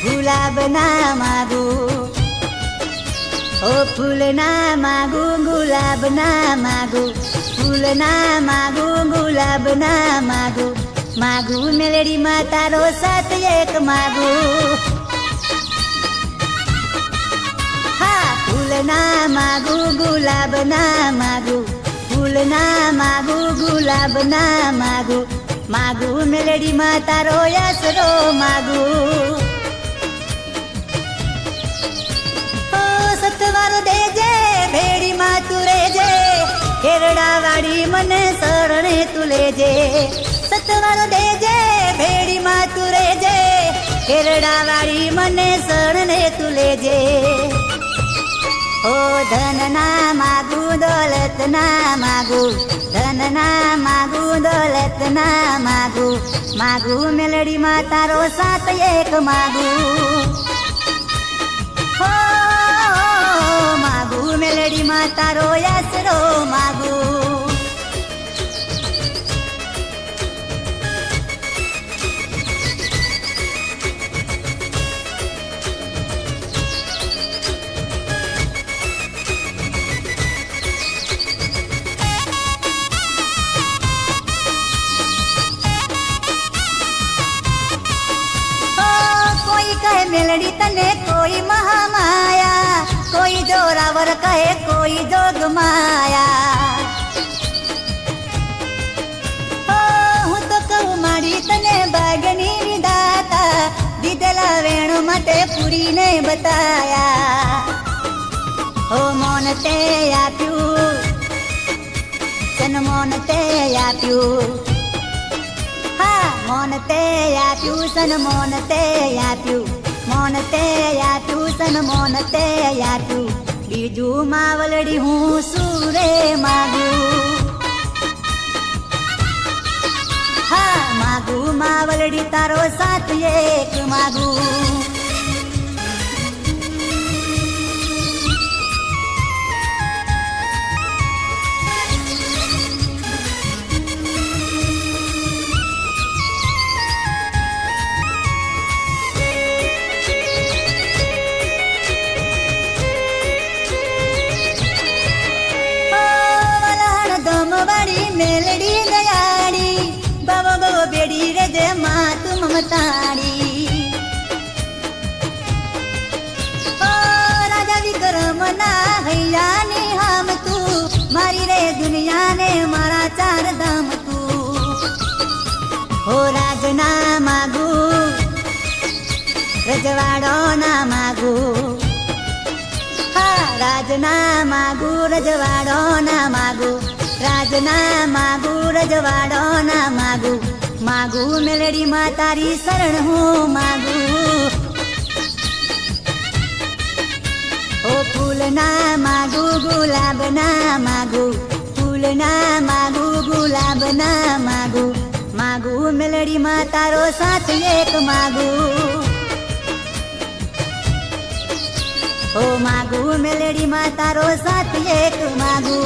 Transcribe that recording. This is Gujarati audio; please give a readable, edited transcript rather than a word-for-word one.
ગુલાબ ના માગુ, ઓ ફૂલ ના માગુ, ગુલાબ ના માગુ, ફૂલ ના માગુ, ગુલાબ ના માગુ, માગુ મેલડી માં તારો સાથ એક માગુ. હા ફૂલ ના માગુ, ગુલાબ ના માગુ, ફૂલ ના માગુ, ગુલાબ ના માગુ, માગુ મેલડી માં તારો આશરો માગુ. સતવાર દેજે ભેડી માં તું રેજે, કેરડા વાળી મને શરણે તું લેજે. સતવાર દેજે ભેડી માં તું રેજે, કેરડા વાળી મને શરણે તું લેજે. ઓ ધન ના માગુ, દોલત ના માગુ, ધન ના માગુ, દોલત ના માગુ, માગુ મેલડી માં તારો સાથ એક માગુ. માગુ મેલડી માં તારો આશરો માગુ. કોઈ કહે મેલડી તને કોઈ મહામાયા, કોઈ જોરાવર કહે કોઈ જોગ માયા. હું તો કહું માડી તને ભાગની વિધાતા, દીધેલા વેણ માટે પૂરીને બતાયા. હો મોન તે આપ્યું, તન મોન તે આપ્યું. હા મોન તે આપ્યું, સન મોન તે આપ્યું, મોન તે આપ્યું, સન મોન તે આપ્યું. બીજું માવલડી હું સુરે માગુ. હા માગુ માવલડી તારો સાથ એક માગુ. મેલડી દયાળી, બવો બવો બેડી રે જે માં તું મમતાળી. ઓ રાજા વિક્રમ ના હૈયાની હામ તું, મારી રે દુનિયાને મારા ચાર ધામ તું. હો રાજ ના માગુ, રજવાડો ના માગુ. હા રાજ ના માગુ, રજવાડો ના માગુ, રાજ ના માગુ, રજવાડો ના માગુ, માગુ મેલડી માં તારી શરણ હું માગુ. ઓ ફૂલ ના માગુ, ગુલાબ ના માગુ, ફૂલ ના માગુ, ગુલાબ ના માગુ, માગુ મેલડી માં તારો સાથ એક માગુ. ઓ માગુ મેલડી માં તારો સાથ એક માગુ.